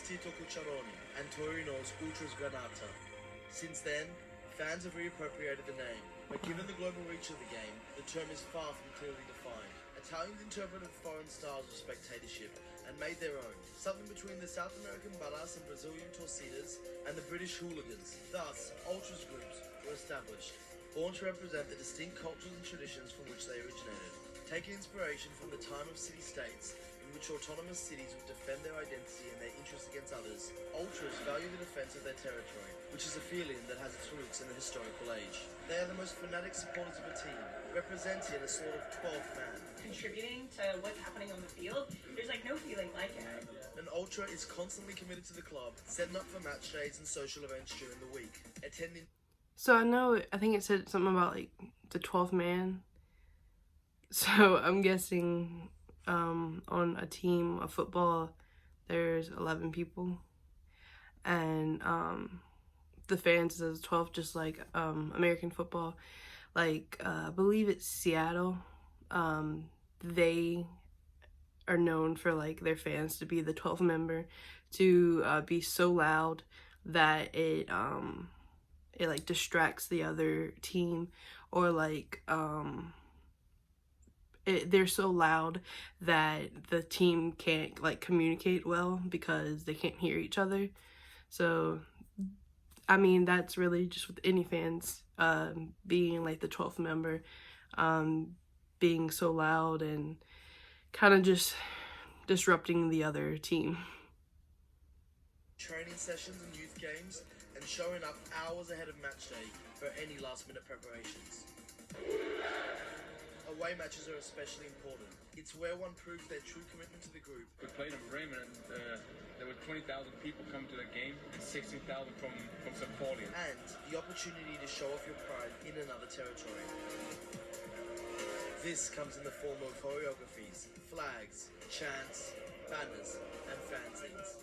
Tito Cucciaroni and Torino's Ultras Granata. Since then, fans have reappropriated the name, but given the global reach of the game, the term is far from clearly defined. Italians interpreted foreign styles of spectatorship and made their own, something between the South American Barras and Brazilian Torcidas and the British hooligans. Thus, ultras groups were established, born to represent the distinct cultures and traditions from which they originated. Taking inspiration from the time of city-states, in which autonomous cities would defend their identity and their interests against others, ultras value the defense of their territory, which is a feeling that has its roots in the historical age. They are the most fanatic supporters of a team, representing a sort of 12th man. Contributing to what's happening on the field, there's like no feeling like it. An ultra is constantly committed to the club, setting up for match days and social events during the week, attending... So I think it said something about like the 12th man. So I'm guessing on a team of football, there's 11 people. And the fans is 12, just like American football. Like, I believe it's Seattle. They are known for like their fans to be the 12th member, to be so loud that it like distracts the other team, or like they're so loud that the team can't like communicate well because they can't hear each other. So I mean, that's really just with any fans being like the 12th member, being so loud and kind of just disrupting the other team. Training sessions and youth games, and showing up hours ahead of match day for any last-minute preparations. Away matches are especially important. It's where one proves their true commitment to the group. We played in Bremen, and there were 20,000 people coming to the game, and 16,000 from St. Pauli. And the opportunity to show off your pride in another territory. This comes in the form of choreographies, flags, chants, banners, and fanzines.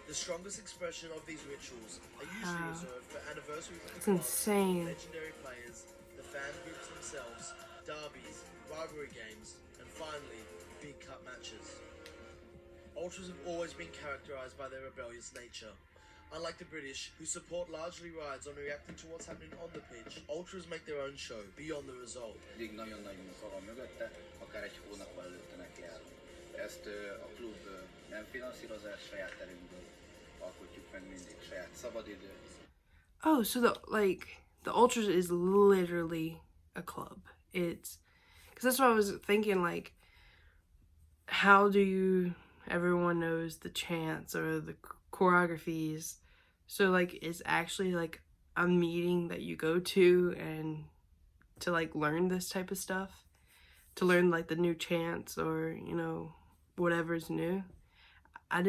The strongest expression of these rituals are usually reserved for anniversaries of the club, insane. legendary players, the fan groups themselves, derbies, rivalry games, and finally, big cup matches. Ultras have always been characterised by their rebellious nature. Unlike the British, who support largely rides on reacting to what's happening on the pitch, ultras make their own show, beyond the result. Nagyon nagy munka van mögötte, akár egy hónappal előtte nekiállunk. Ezt a klub nem finanszírozás, saját erőnkből alkotjuk meg mindig, saját szabadidő. Oh, so the Ultras is literally a club. It's, because that's what I was thinking, like, how do everyone knows the chants or the choreographies? So like it's actually like a meeting that you go to and to like learn this type of stuff, to learn like the new chants or, you know, whatever's new. I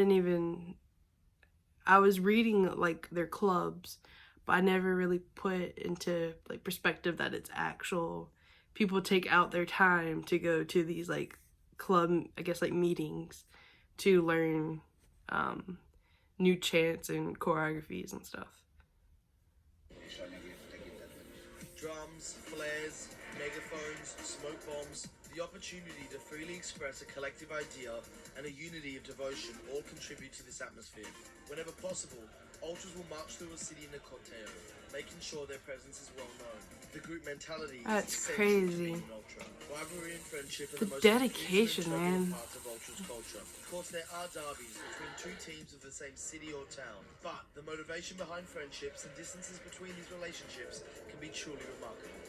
was reading like their clubs, but I never really put into like perspective that it's actual people take out their time to go to these like club, I guess, like meetings to learn new chants and choreographies and stuff. Drums, flares, megaphones, smoke bombs, the opportunity to freely express a collective idea and a unity of devotion all contribute to this atmosphere. Whenever possible, ultras will march through a city in a corteo, making sure their presence is well known. The group mentality That's is crazy. an ultra. Rivalry and friendship are The the most dedication, man. parts of ultras culture. Of course, there are derbies between two teams of the same city or town, but the motivation behind friendships and distances between these relationships can be truly remarkable.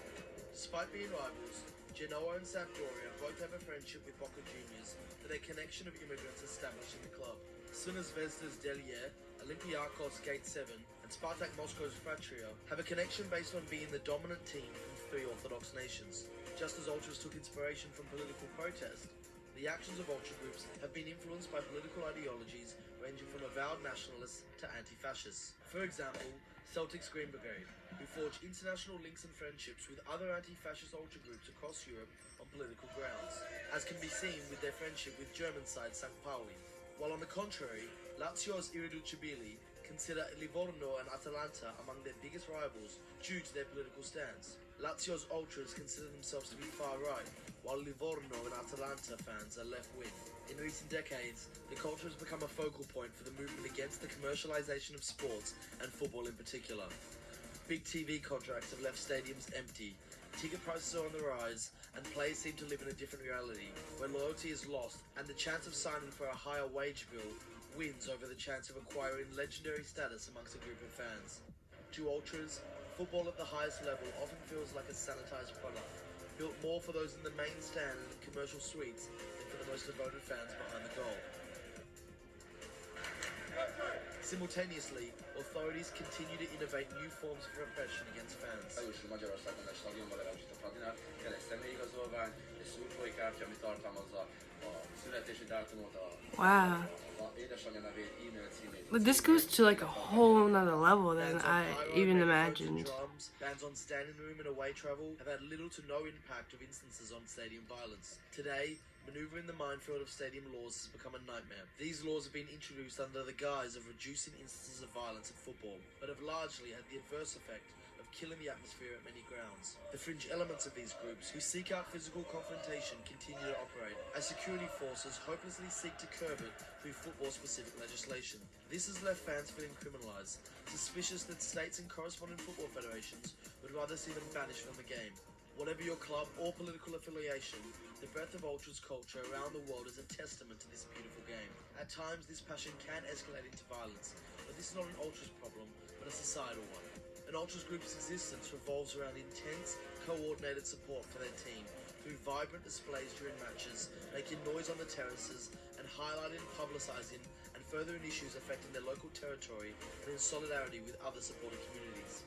Despite being rivals, Genoa and Sampdoria both have a friendship with Boca Juniors for their connection of immigrants establishing the club. Crvena Zvezda's Delier, Olympiacos Gate 7, and Spartak Moscow's Fratria have a connection based on being the dominant team from three Orthodox nations. Just as ultras took inspiration from political protest, the actions of ultra groups have been influenced by political ideologies ranging from avowed nationalists to anti-fascists. For example, Celtic's Green Brigade, who forged international links and friendships with other anti-fascist ultra groups across Europe on political grounds, as can be seen with their friendship with German side St. Pauli. While on the contrary, Lazio's Irreducibili consider Livorno and Atalanta among their biggest rivals due to their political stance. Lazio's ultras consider themselves to be far right, while while Livorno and Atalanta fans are left-wing. In recent decades, the culture has become a focal point for the movement against the commercialization of sports and football in particular. Big TV contracts have left stadiums empty, ticket prices are on the rise, and players seem to live in a different reality, where loyalty is lost and the chance of signing for a higher wage bill wins over the chance of acquiring legendary status amongst a group of fans. To ultras, football at the highest level often feels like a sanitized product, built more for those in the main stand and the commercial suites than for the most devoted fans behind the goal. Simultaneously, authorities continue to innovate new forms of repression against fans. Először Magyarországon egy stadionban legalábbis a Fradinál kell egy személyigazolvány, egy szurkolói kártya, ami tartalmazza a születési dátumot, Wow. az édesanyja nevét, e-mail címét. But this goes to like a whole nother level than Bans on I pyro, even red coats and imagined. drums, bans on standing room and away travel have had little to no impact of instances on stadium violence. Today, maneuvering the minefield of stadium laws has become a nightmare. These laws have been introduced under the guise of reducing instances of violence in football, but have largely had the adverse effect of killing the atmosphere at many grounds. The fringe elements of these groups, who seek out physical confrontation, continue to operate, as security forces hopelessly seek to curb it through football-specific legislation. This has left fans feeling criminalized, suspicious that states and corresponding football federations would rather see them banished from the game. Whatever your club or political affiliation, the breadth of ultras culture around the world is a testament to this beautiful game. At times, this passion can escalate into violence, but this is not an ultras problem, but a societal one. An ultras group's existence revolves around intense, coordinated support for their team, through vibrant displays during matches, making noise on the terraces, and highlighting, publicising, and furthering issues affecting their local territory, and in solidarity with other supporting communities.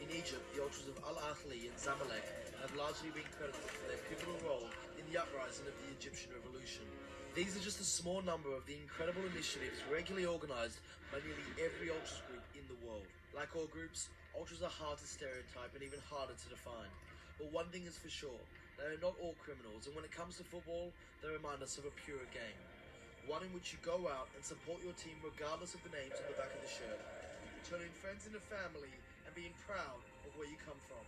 In Egypt, the ultras of Al Ahly and Zamalek have largely been credited for their pivotal role in the uprising of the Egyptian Revolution. These are just a small number of the incredible initiatives regularly organised by nearly every ultras group in the world. Like all groups, ultras are hard to stereotype and even harder to define. But one thing is for sure, they are not all criminals, and when it comes to football, they remind us of a purer game. One in which you go out and support your team regardless of the names on the back of the shirt, turning friends into family and being proud of where you come from.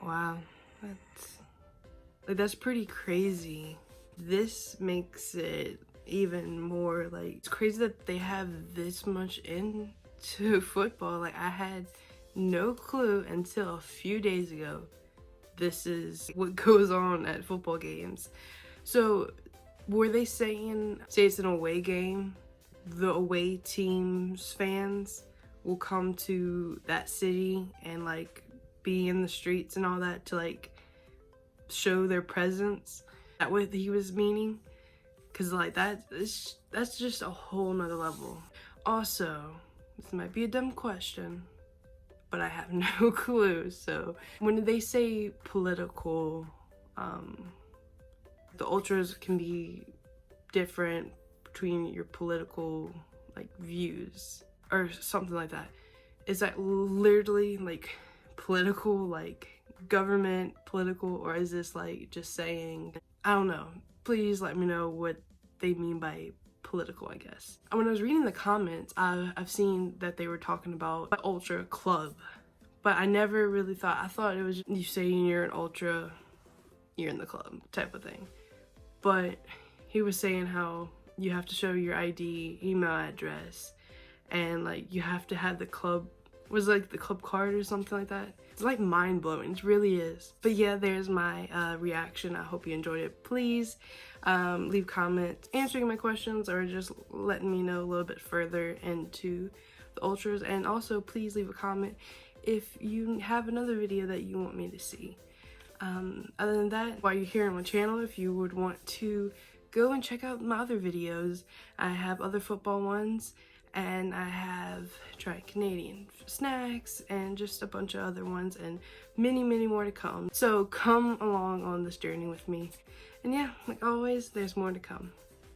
Wow, that's pretty crazy. This makes it even more like, it's crazy that they have this much into football. Like, I had no clue until a few days ago this is what goes on at football games. So were they saying, say it's an away game, the away team's fans will come to that city and like be in the streets and all that to like show their presence? That what he was meaning? Because like that's just a whole nother level. Also, this might be a dumb question, but I have no clue. So when they say political, the ultras can be different between your political like views or something like that. Is that literally like political, like government political, or is this like just saying, I don't know. Please let me know what they mean by political, I guess. When I was reading the comments, I've seen that they were talking about an ultra club, but I never really thought, I thought it was just you saying you're an ultra, you're in the club type of thing. But he was saying how you have to show your ID, email address, and like you have to have the club, was like the club card or something like that. It's like mind-blowing, it really is. But yeah, there's my reaction. I hope you enjoyed it. Please leave comments answering my questions or just letting me know a little bit further into the ultras. And also please leave a comment if you have another video that you want me to see. Other than that, while you're here on my channel, if you would want to go and check out my other videos, I have other football ones, and I have tried Canadian snacks and just a bunch of other ones, and many more to come. So come along on this journey with me. And yeah, like always, there's more to come.